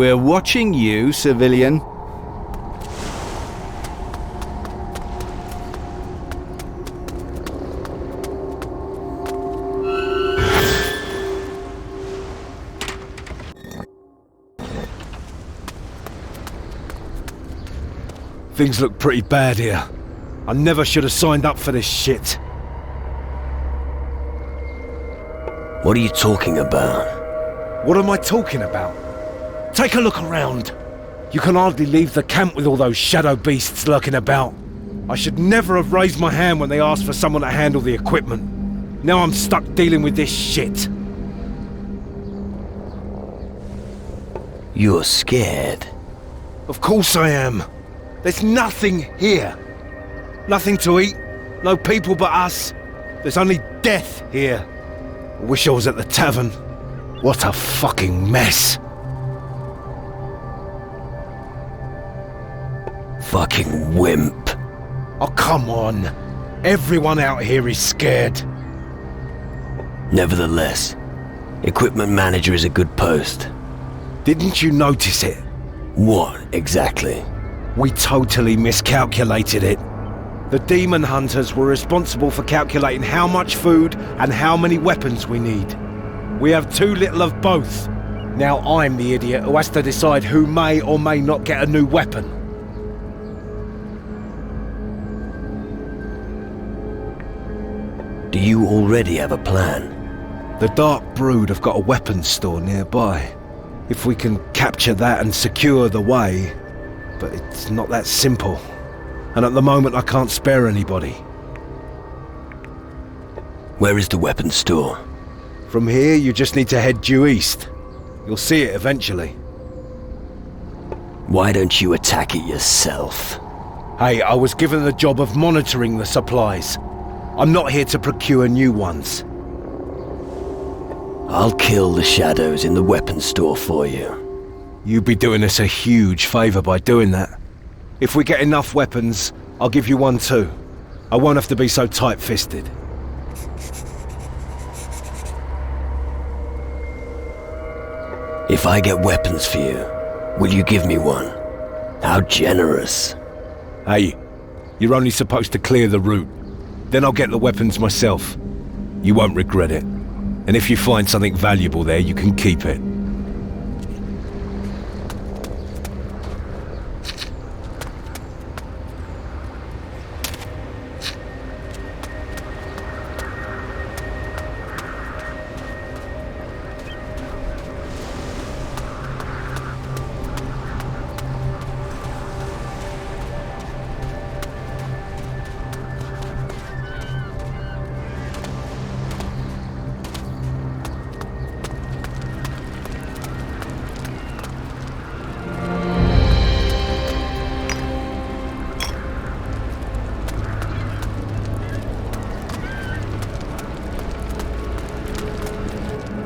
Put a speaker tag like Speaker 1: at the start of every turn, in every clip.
Speaker 1: We're watching you, civilian.
Speaker 2: Things look pretty bad here. I never should have signed up for this shit.
Speaker 3: What are you talking about?
Speaker 2: What am I talking about? Take a look around. You can hardly leave the camp with all those shadow beasts lurking about. I should never have raised my hand when they asked for someone to handle the equipment. Now I'm stuck dealing with this shit.
Speaker 3: You're scared.
Speaker 2: Of course I am. There's nothing here. Nothing to eat, no people but us. There's only death here. I wish I was at the tavern. What a fucking mess.
Speaker 3: Fucking wimp.
Speaker 2: Oh, come on. Everyone out here is scared.
Speaker 3: Nevertheless, equipment manager is a good post.
Speaker 2: Didn't you notice it?
Speaker 3: What, exactly?
Speaker 2: We totally miscalculated it. The demon hunters were responsible for calculating how much food and how many weapons we need. We have too little of both. Now I'm the idiot who has to decide who may or may not get a new weapon.
Speaker 3: Do you already have a plan?
Speaker 2: The Dark Brood have got a weapons store nearby. If we can capture that and secure the way, but it's not that simple. And at the moment I can't spare anybody.
Speaker 3: Where is the weapons store?
Speaker 2: From here you just need to head due east. You'll see it eventually.
Speaker 3: Why don't you attack it yourself?
Speaker 2: Hey, I was given the job of monitoring the supplies. I'm not here to procure new ones.
Speaker 3: I'll kill the shadows in the weapons store for you.
Speaker 2: You'd be doing us a huge favor by doing that. If we get enough weapons, I'll give you one too. I won't have to be so tight-fisted.
Speaker 3: If I get weapons for you, will you give me one? How generous.
Speaker 2: Hey, you're only supposed to clear the route. Then I'll get the weapons myself. You won't regret it. And if you find something valuable there, you can keep it.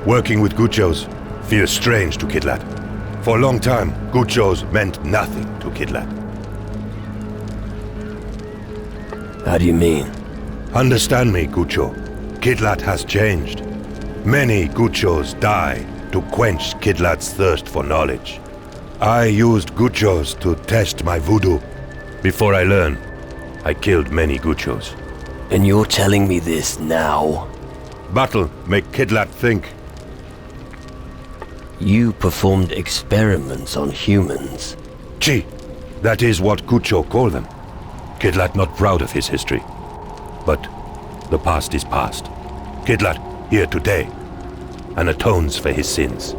Speaker 4: Working with Guchos feels strange to Kidlat. For a long time, Guchos meant nothing to Kidlat.
Speaker 3: How do you mean?
Speaker 4: Understand me, Gucho. Kidlat has changed. Many Guchos die to quench Kidlat's thirst for knowledge. I used Guchos to test my voodoo. Before I learned, I killed many Guchos.
Speaker 3: And you're telling me this now?
Speaker 4: Battle make Kidlat think.
Speaker 3: You performed experiments on humans.
Speaker 4: Gee, that is what Gucho call them. Kidlat not proud of his history. But the past is past. Kidlat here today and atones for his sins.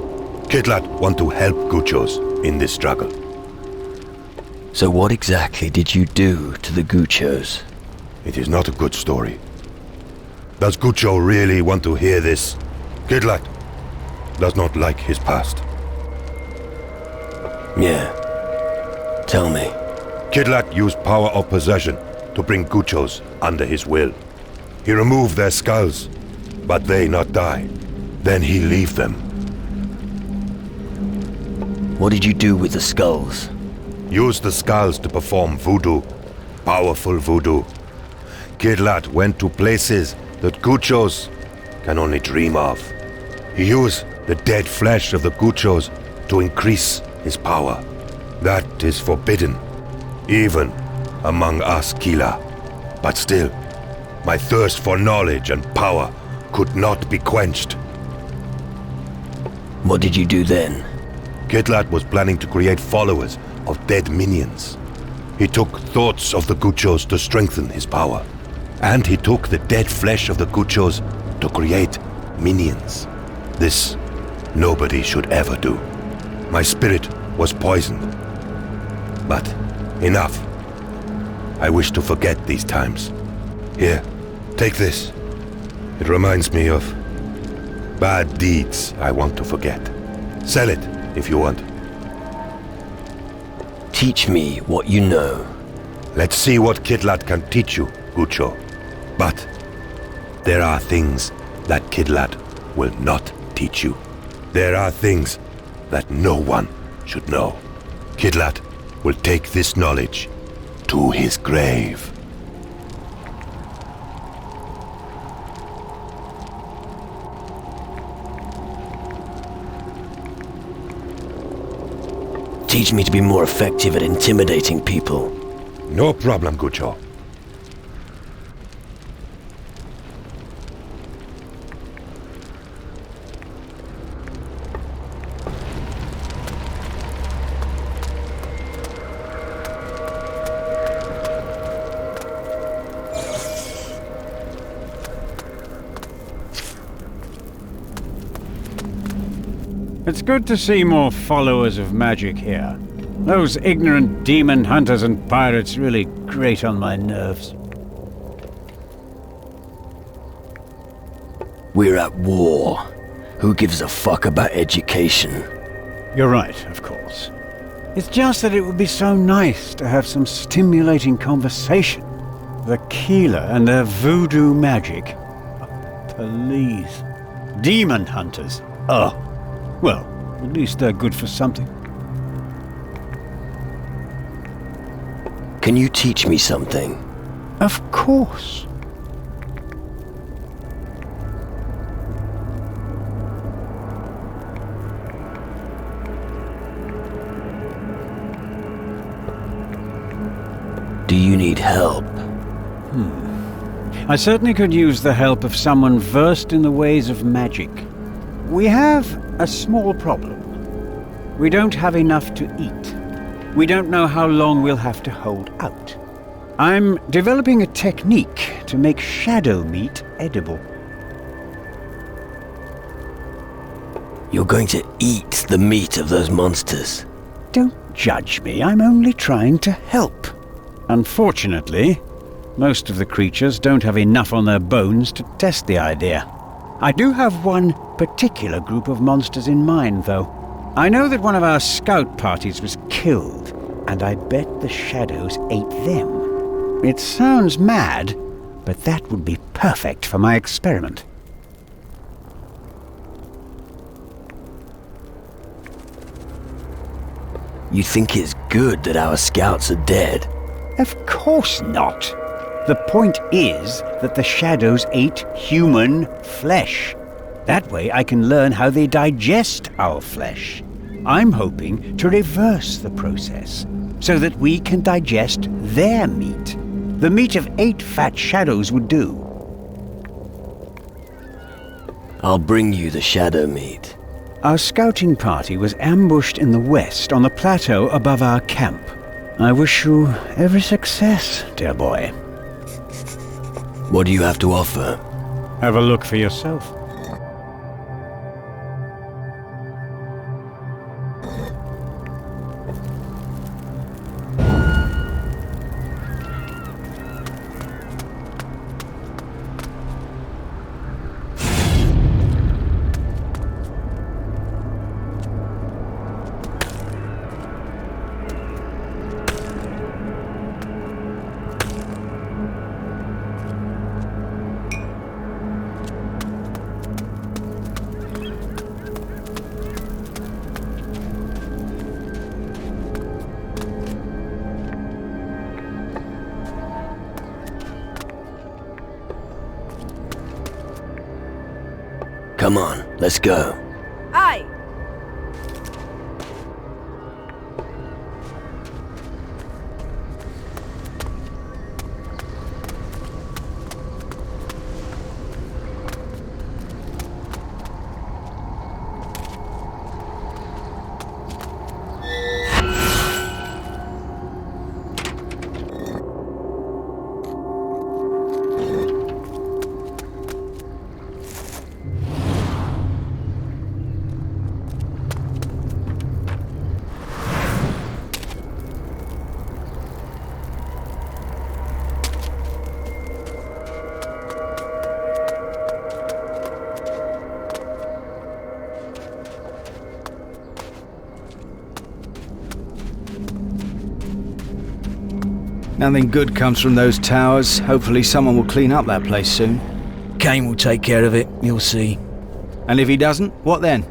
Speaker 4: Kidlat want to help Guchos in this struggle.
Speaker 3: So what exactly did you do to the Guchos?
Speaker 4: It is not a good story. Does Gucho really want to hear this? Kidlat does not like his past.
Speaker 3: Yeah. Tell me.
Speaker 4: Kidlat used power of possession to bring Guchos under his will. He removed their skulls, but they not die. Then he leave them.
Speaker 3: What did you do with the skulls?
Speaker 4: Use the skulls to perform voodoo. Powerful voodoo. Kidlat went to places that Guchos can only dream of. He used the dead flesh of the Guchos to increase his power. That is forbidden, even among us Kila. But still, my thirst for knowledge and power could not be quenched.
Speaker 3: What did you do then?
Speaker 4: Kidlat was planning to create followers of dead minions. He took thoughts of the Guchos to strengthen his power. And he took the dead flesh of the Guchos to create minions. This nobody should ever do. My spirit was poisoned. But enough. I wish to forget these times. Here, take this. It reminds me of bad deeds I want to forget. Sell it if you want.
Speaker 3: Teach me what you know.
Speaker 4: Let's see what Kidlat can teach you, Gucho. But there are things that Kidlat will not teach you. There are things that no one should know. Kidlat will take this knowledge to his grave.
Speaker 3: Teach me to be more effective at intimidating people.
Speaker 4: No problem, Gucho.
Speaker 5: It's good to see more followers of magic here. Those ignorant demon hunters and pirates really grate on my nerves.
Speaker 3: We're at war. Who gives a fuck about education?
Speaker 5: You're right, of course. It's just that it would be so nice to have some stimulating conversation. The Kila and their voodoo magic. Please. Demon hunters. Oh. Well, at least they're good for something.
Speaker 3: Can you teach me something?
Speaker 5: Of course.
Speaker 3: Do you need help?
Speaker 5: I certainly could use the help of someone versed in the ways of magic. We have a small problem. We don't have enough to eat. We don't know how long we'll have to hold out. I'm developing a technique to make shadow meat edible.
Speaker 3: You're going to eat the meat of those monsters.
Speaker 5: Don't judge me, I'm only trying to help. Unfortunately, most of the creatures don't have enough on their bones to test the idea. I do have one particular group of monsters in mind, though. I know that one of our scout parties was killed, and I bet the shadows ate them. It sounds mad, but that would be perfect for my experiment.
Speaker 3: You think it's good that our scouts are dead?
Speaker 5: Of course not. The point is that the shadows ate human flesh. That way I can learn how they digest our flesh. I'm hoping to reverse the process, so that we can digest their meat. The meat of 8 fat shadows would do.
Speaker 3: I'll bring you the shadow meat.
Speaker 5: Our scouting party was ambushed in the west on the plateau above our camp. I wish you every success, dear boy.
Speaker 3: What do you have to offer?
Speaker 5: Have a look for yourself.
Speaker 3: Come on, let's go.
Speaker 6: Aye.
Speaker 1: Nothing good comes from those towers. Hopefully someone will clean up that place soon.
Speaker 6: Kane will take care of it, you'll see.
Speaker 1: And if he doesn't, what then?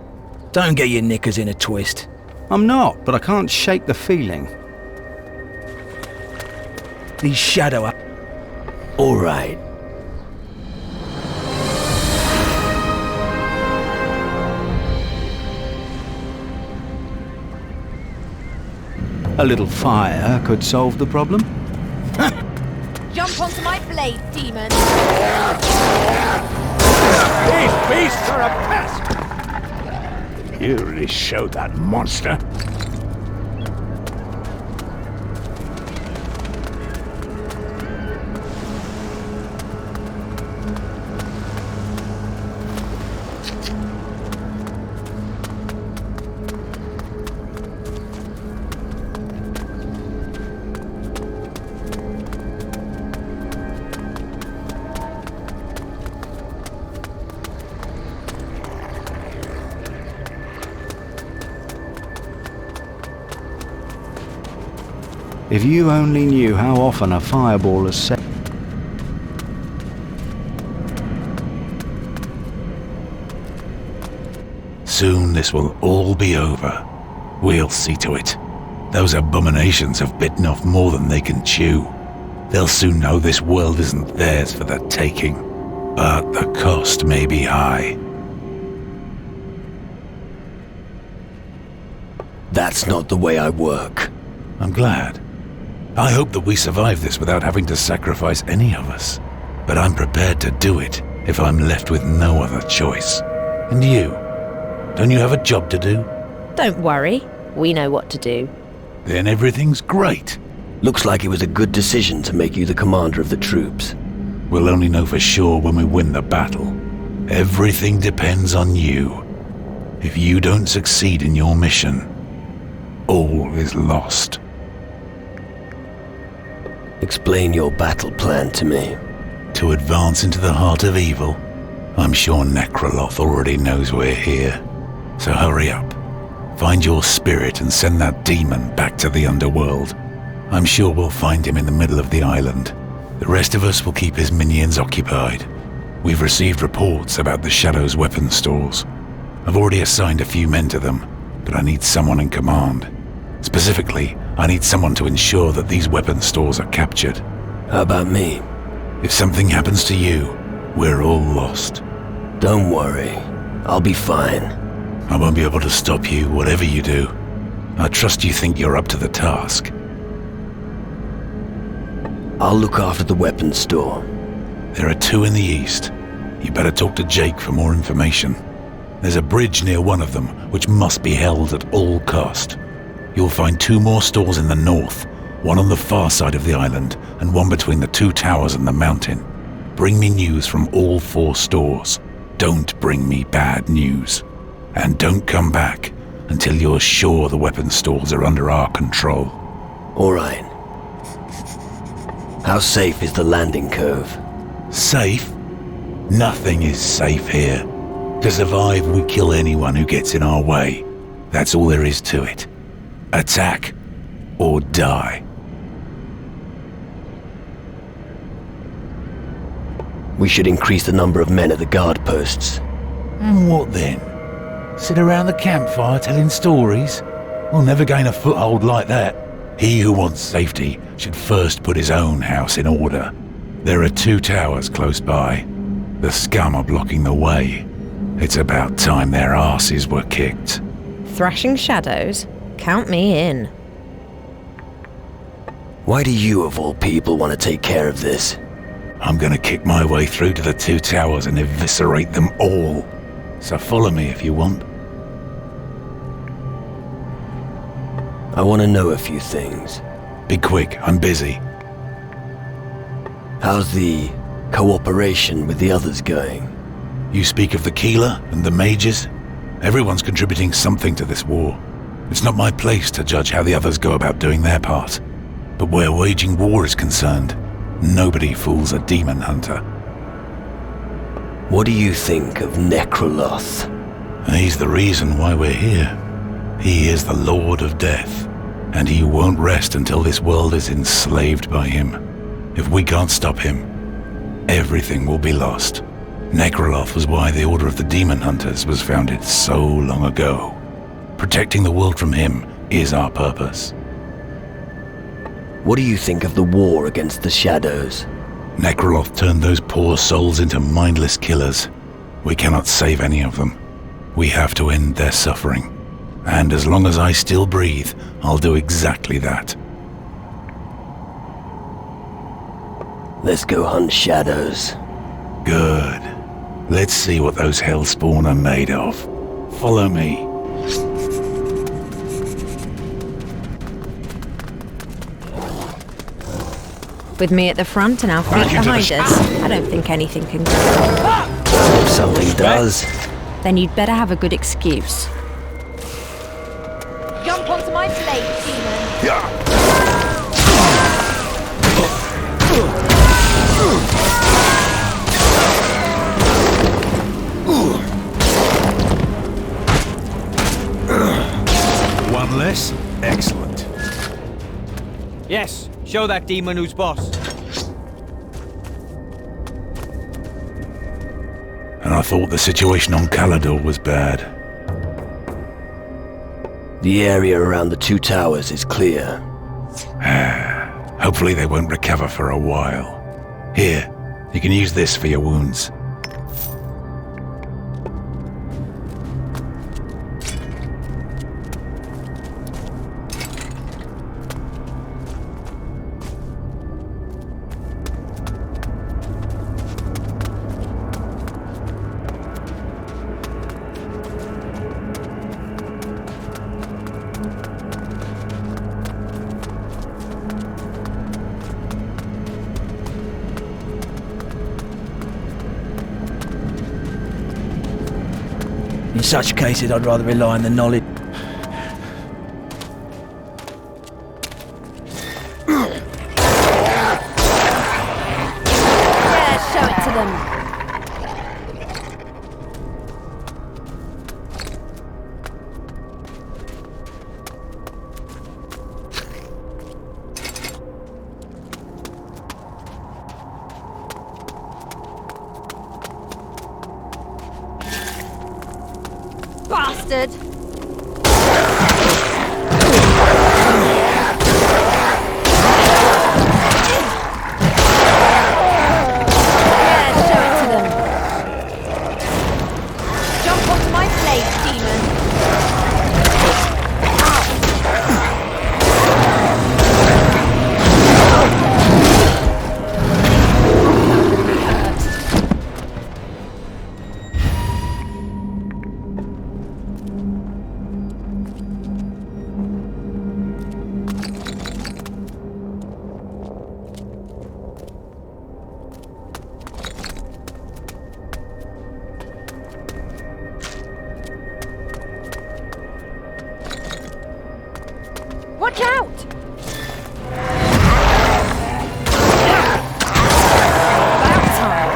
Speaker 6: Don't get your knickers in a twist.
Speaker 1: I'm not, but I can't shake the feeling.
Speaker 6: These shadow up.
Speaker 3: All right.
Speaker 1: A little fire could solve the problem.
Speaker 7: Jump onto my blade, demon.
Speaker 8: These beasts are a pest! You really showed that monster.
Speaker 1: If you only knew how often a fireball has set...
Speaker 8: Soon this will all be over. We'll see to it. Those abominations have bitten off more than they can chew. They'll soon know this world isn't theirs for the taking, but the cost may be high.
Speaker 3: That's not the way I work.
Speaker 8: I'm glad. I hope that we survive this without having to sacrifice any of us. But I'm prepared to do it if I'm left with no other choice. And you? Don't you have a job to do?
Speaker 7: Don't worry, we know what to do.
Speaker 8: Then everything's great.
Speaker 3: Looks like it was a good decision to make you the commander of the troops.
Speaker 8: We'll only know for sure when we win the battle. Everything depends on you. If you don't succeed in your mission, all is lost.
Speaker 3: Explain your battle plan to me.
Speaker 8: To advance into the heart of evil, I'm sure Necroloth already knows we're here. So hurry up. Find your spirit and send that demon back to the underworld. I'm sure we'll find him in the middle of the island. The rest of us will keep his minions occupied. We've received reports about the Shadow's weapon stores. I've already assigned a few men to them, but I need someone in command. Specifically, I need someone to ensure that these weapon stores are captured.
Speaker 3: How about me?
Speaker 8: If something happens to you, we're all lost.
Speaker 3: Don't worry. I'll be fine.
Speaker 8: I won't be able to stop you, whatever you do. I trust you think you're up to the task.
Speaker 3: I'll look after the weapons store.
Speaker 8: There are 2 in the east. You better talk to Jake for more information. There's a bridge near one of them, which must be held at all cost. You'll find 2 more stores in the north, one on the far side of the island, and one between the 2 towers and the mountain. Bring me news from all 4 stores. Don't bring me bad news. And don't come back until you're sure the weapon stores are under our control.
Speaker 3: All right. How safe is the landing cove?
Speaker 8: Safe? Nothing is safe here. To survive, we kill anyone who gets in our way. That's all there is to it. Attack or die.
Speaker 3: We should increase the number of men at the guard posts.
Speaker 8: And what then? Sit around the campfire telling stories? We'll never gain a foothold like that. He who wants safety should first put his own house in order. There are 2 towers close by. The scum are blocking the way. It's about time their asses were kicked.
Speaker 7: Thrashing shadows? Count me in.
Speaker 3: Why do you, of all people, want to take care of this?
Speaker 8: I'm gonna kick my way through to the 2 towers and eviscerate them all. So follow me if you want.
Speaker 3: I want to know a few things.
Speaker 8: Be quick, I'm busy.
Speaker 3: How's the cooperation with the others going?
Speaker 8: You speak of the Keeler and the mages? Everyone's contributing something to this war. It's not my place to judge how the others go about doing their part. But where waging war is concerned, nobody fools a demon hunter.
Speaker 3: What do you think of Necroloth?
Speaker 8: He's the reason why we're here. He is the Lord of Death, and he won't rest until this world is enslaved by him. If we can't stop him, everything will be lost. Necroloth was why the Order of the Demon Hunters was founded so long ago. Protecting the world from him is our purpose.
Speaker 3: What do you think of the war against the Shadows?
Speaker 8: Necroloth turned those poor souls into mindless killers. We cannot save any of them. We have to end their suffering. And as long as I still breathe, I'll do exactly that.
Speaker 3: Let's go hunt Shadows.
Speaker 8: Good. Let's see what those Hellspawn are made of. Follow me.
Speaker 7: With me at the front and our feet behind us, I don't think anything can go wrong.
Speaker 3: If something does...
Speaker 7: Then you'd better have a good excuse. Jump onto my blade, demon.
Speaker 2: One less? Excellent.
Speaker 9: Yes, show that demon who's boss.
Speaker 8: And I thought the situation on Calador was bad.
Speaker 3: The area around the two towers is clear.
Speaker 8: Hopefully they won't recover for a while. Here, you can use this for your wounds.
Speaker 6: In such cases, I'd rather rely on the knowledge.
Speaker 7: Yeah, show it to them. Bastard! Yeah, show it to them. Jump onto my blade, demon. Watch out! About time.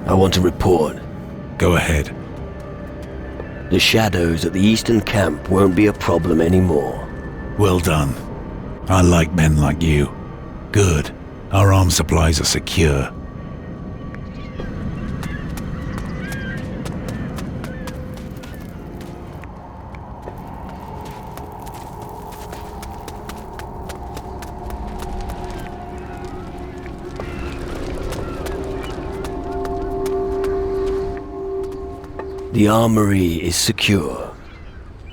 Speaker 3: I want to report.
Speaker 8: Go ahead.
Speaker 3: The Shadows at the Eastern Camp won't be a problem anymore.
Speaker 8: Well done. I like men like you. Good. Our arms supplies are secure.
Speaker 3: The armory is secure.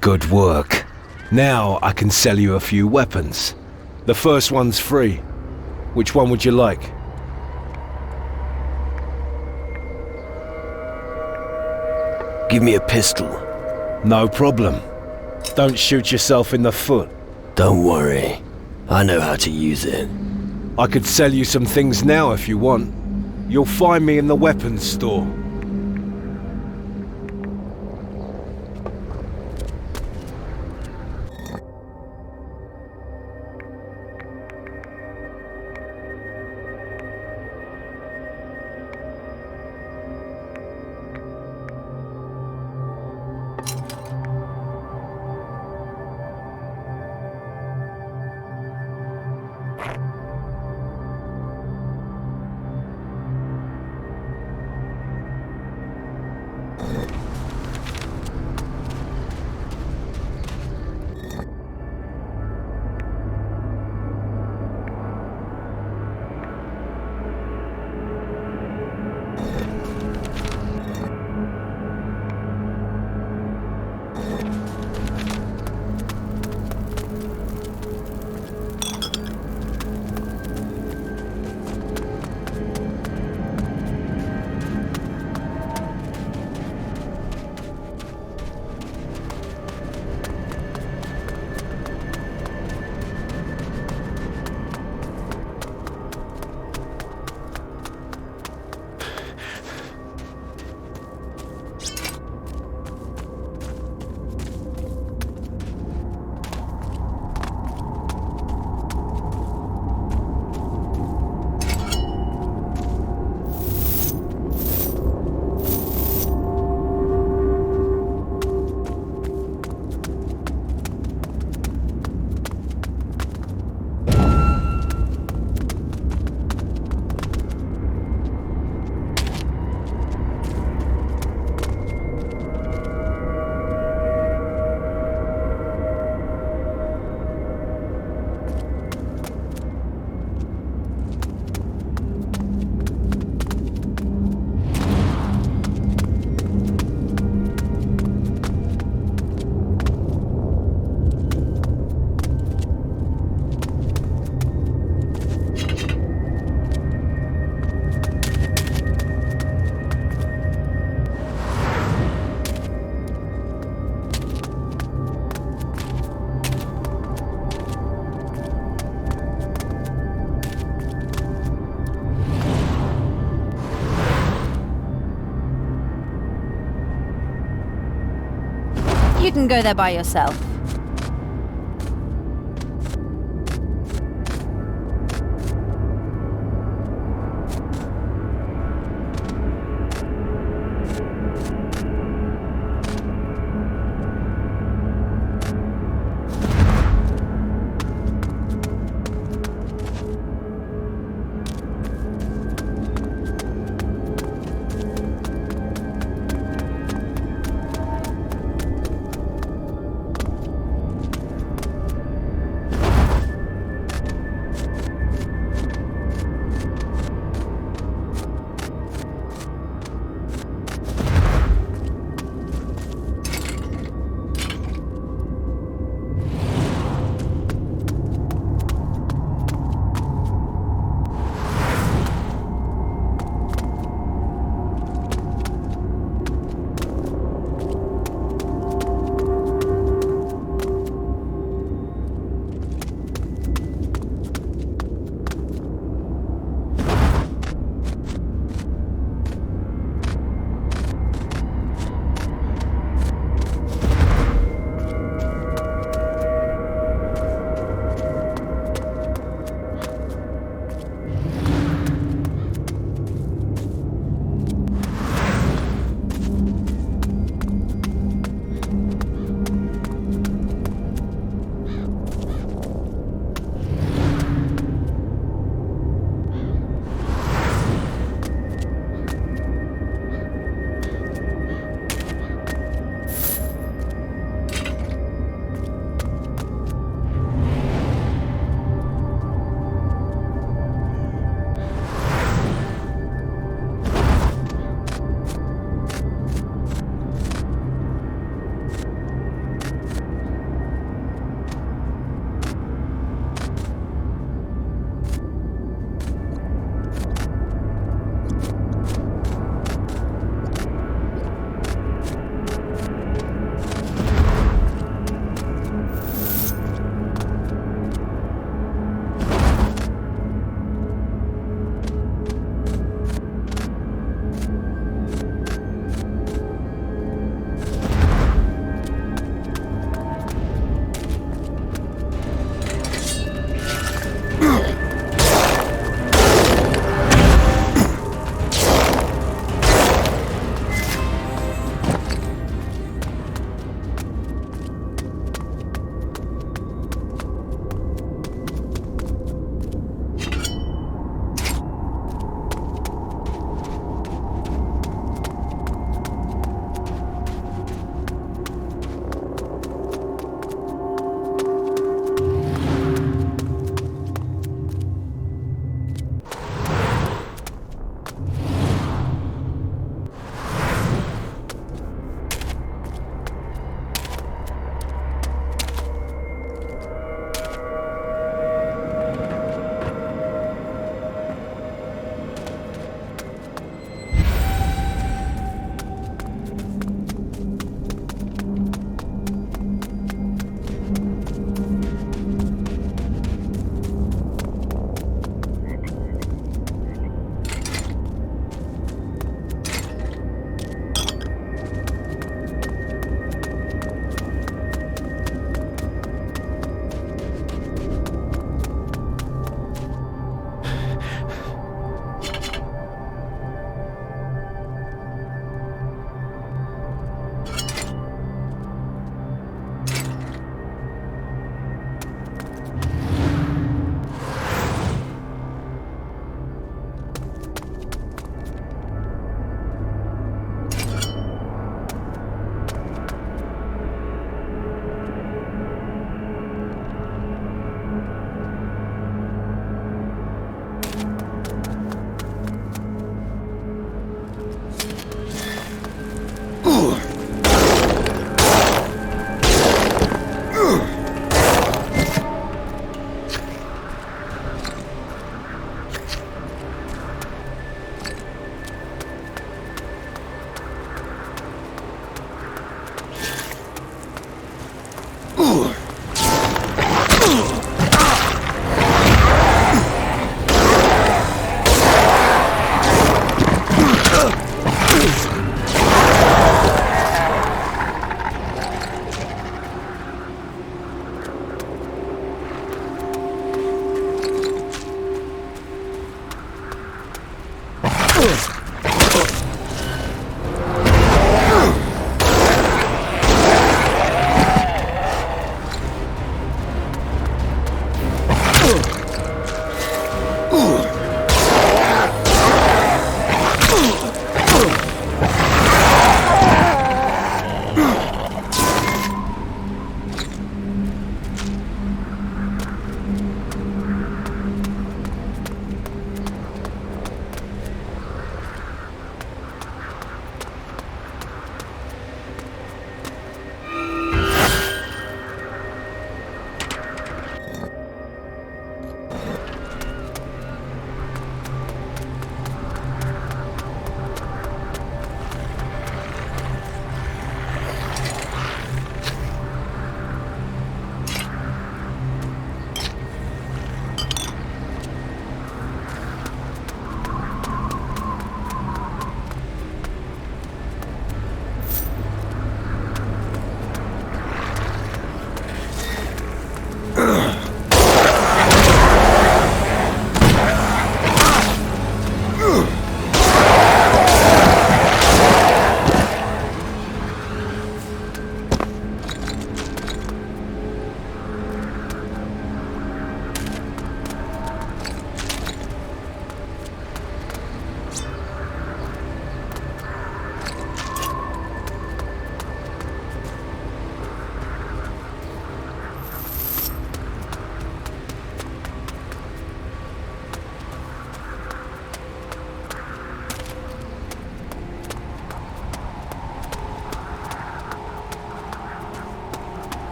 Speaker 2: Good work. Now I can sell you a few weapons. The first one's free. Which one would you like?
Speaker 3: Give me a pistol.
Speaker 2: No problem. Don't shoot yourself in the foot.
Speaker 3: Don't worry. I know how to use it.
Speaker 2: I could sell you some things now if you want. You'll find me in the weapons store.
Speaker 7: You can go there by yourself.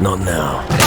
Speaker 3: Not now.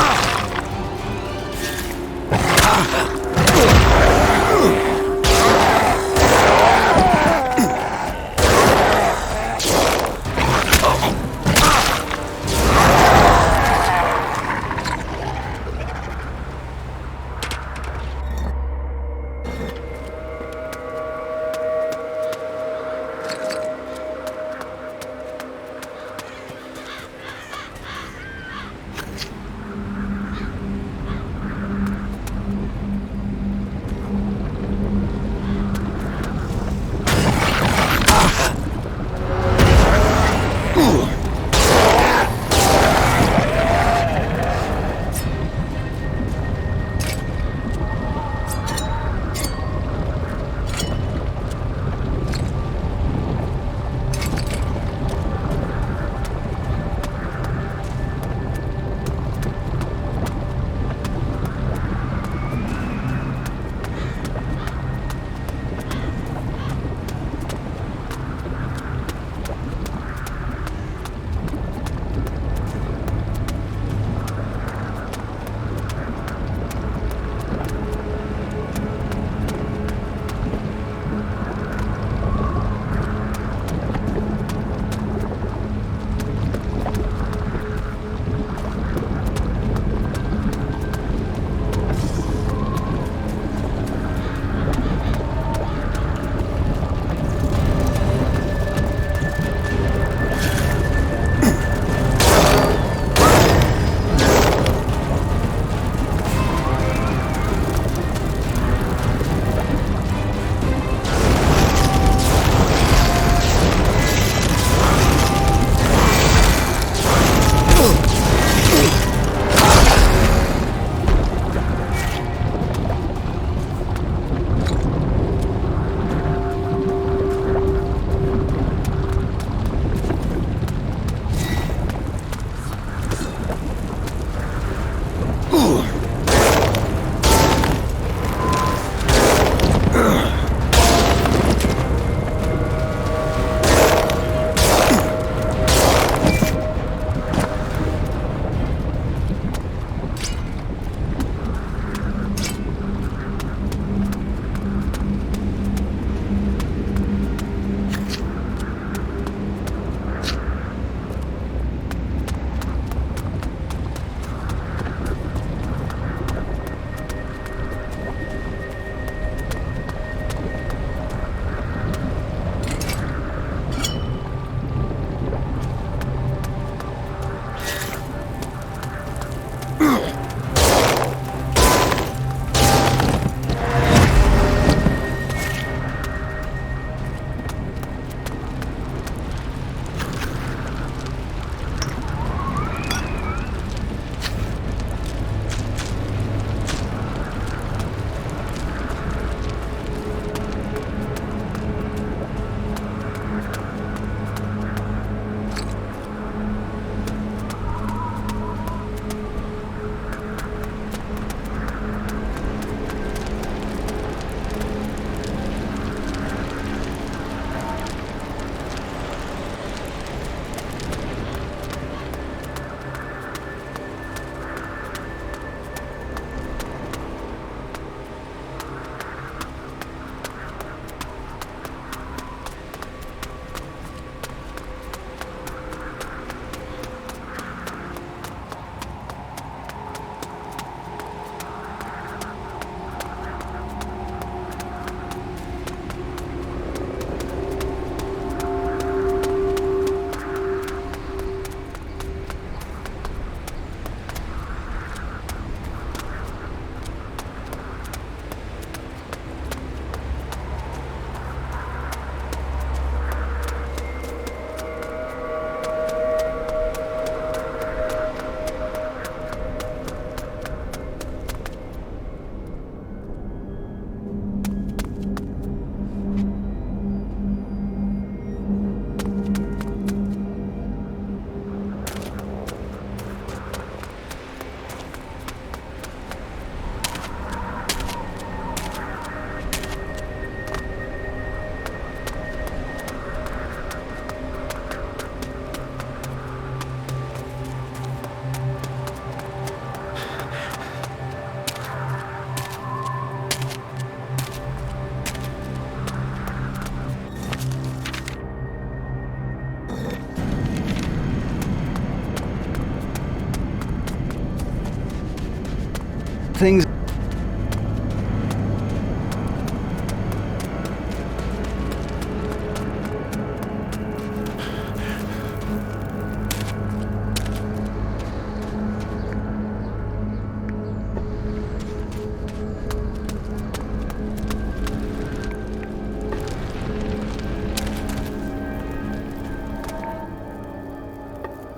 Speaker 1: things...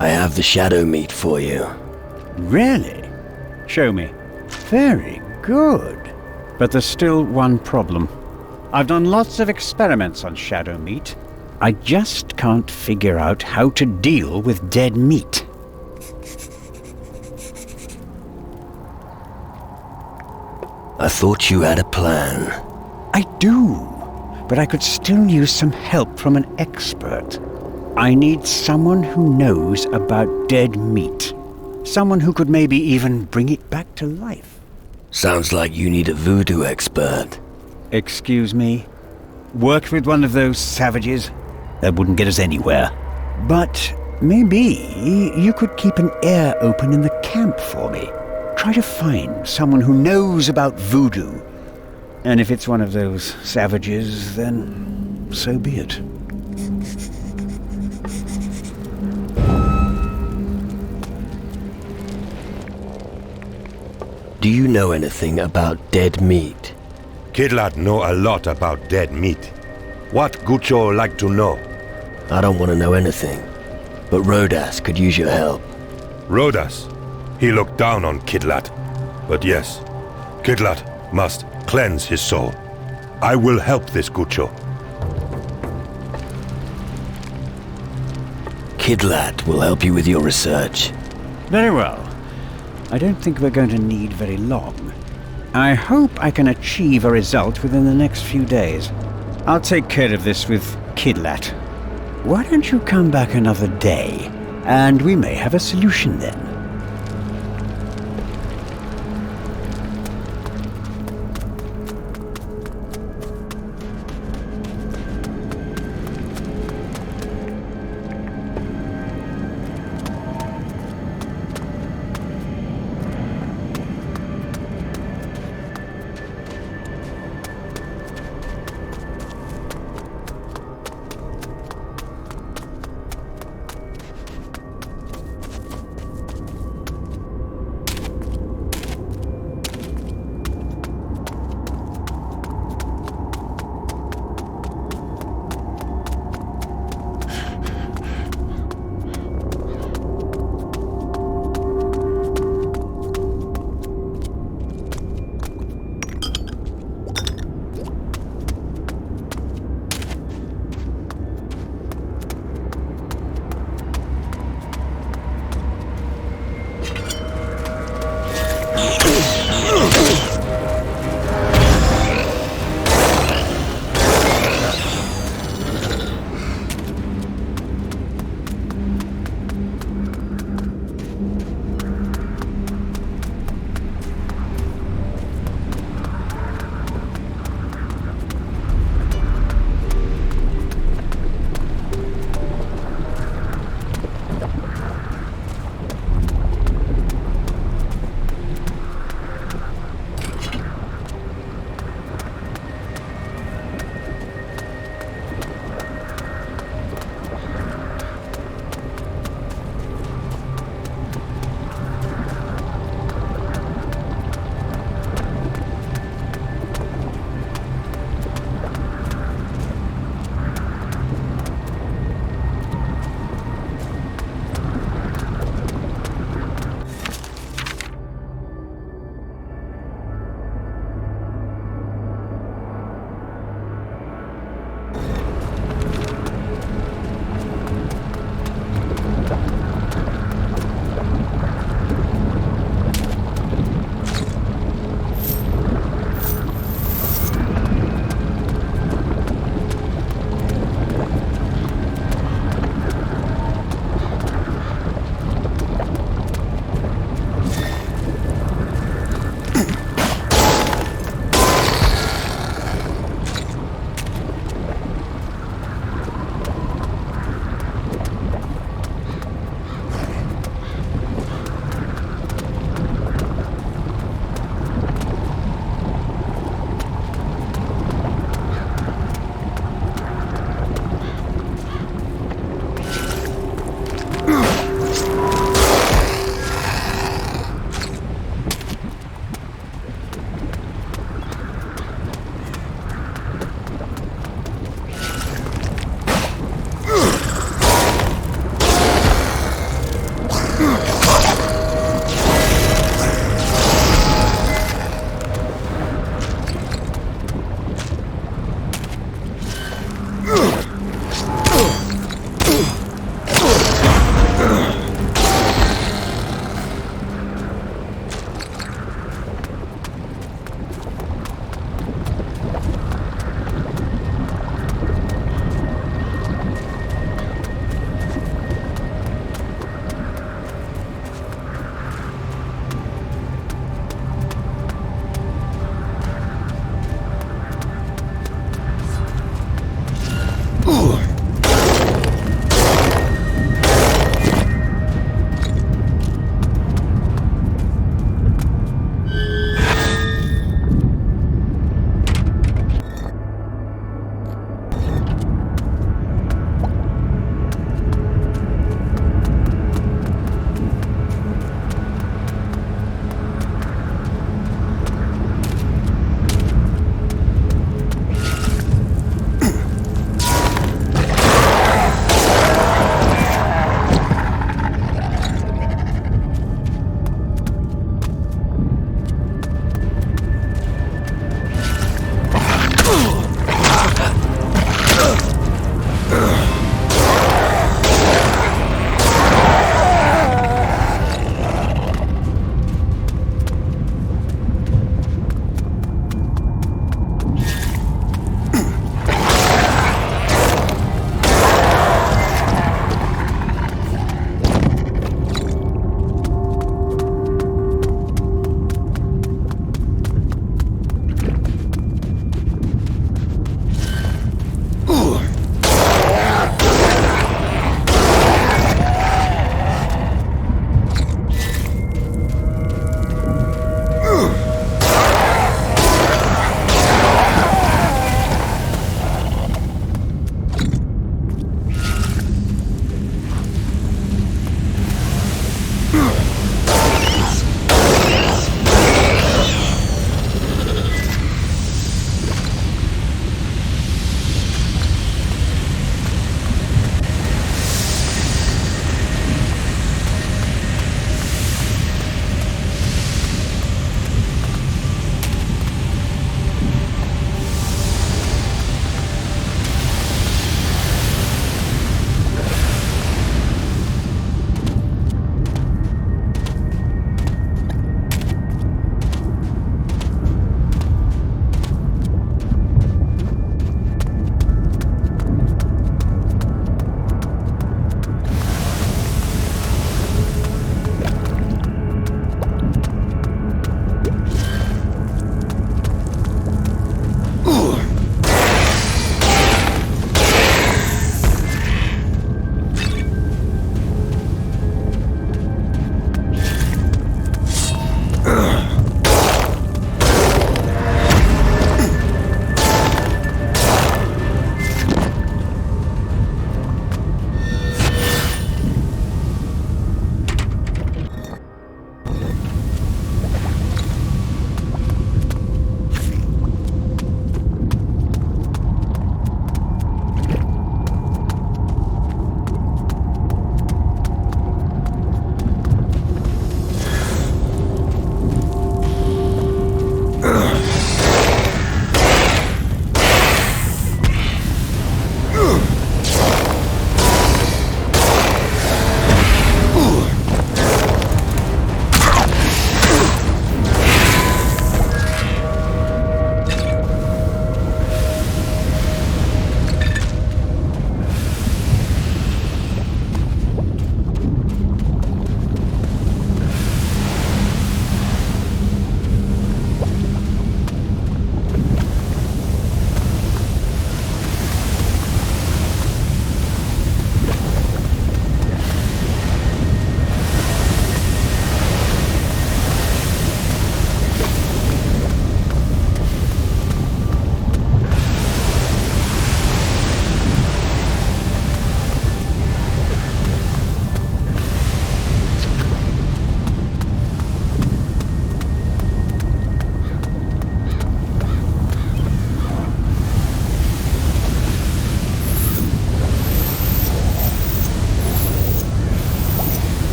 Speaker 3: I have the shadow meat for you.
Speaker 5: Really? Show me. Very good. But there's still one problem. I've done lots of experiments on shadow meat. I just can't figure out how to deal with dead meat.
Speaker 3: I thought you had a plan.
Speaker 5: I do, but I could still use some help from an expert. I need someone who knows about dead meat. Someone who could maybe even bring it back to life.
Speaker 3: Sounds like you need a voodoo expert.
Speaker 5: Excuse me? Work with one of those savages? That wouldn't get us anywhere. But maybe you could keep an ear open in the camp for me. Try to find someone who knows about voodoo. And if it's one of those savages, then so be it.
Speaker 3: Do you know anything about dead meat?
Speaker 4: Kidlat know a lot about dead meat. What Gucho like to know?
Speaker 3: I don't want to know anything, but Rodas could use your help.
Speaker 4: Rodas. He looked down on Kidlat. But yes, Kidlat must cleanse his soul. I will help this Gucho.
Speaker 3: Kidlat will help you with your research.
Speaker 5: Very well. I don't think we're going to need very long. I hope I can achieve a result within the next few days. I'll take care of this with Kidlat. Why don't you come back another day, and we may have a solution then.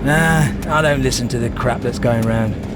Speaker 6: Nah, I don't listen to the crap that's going round.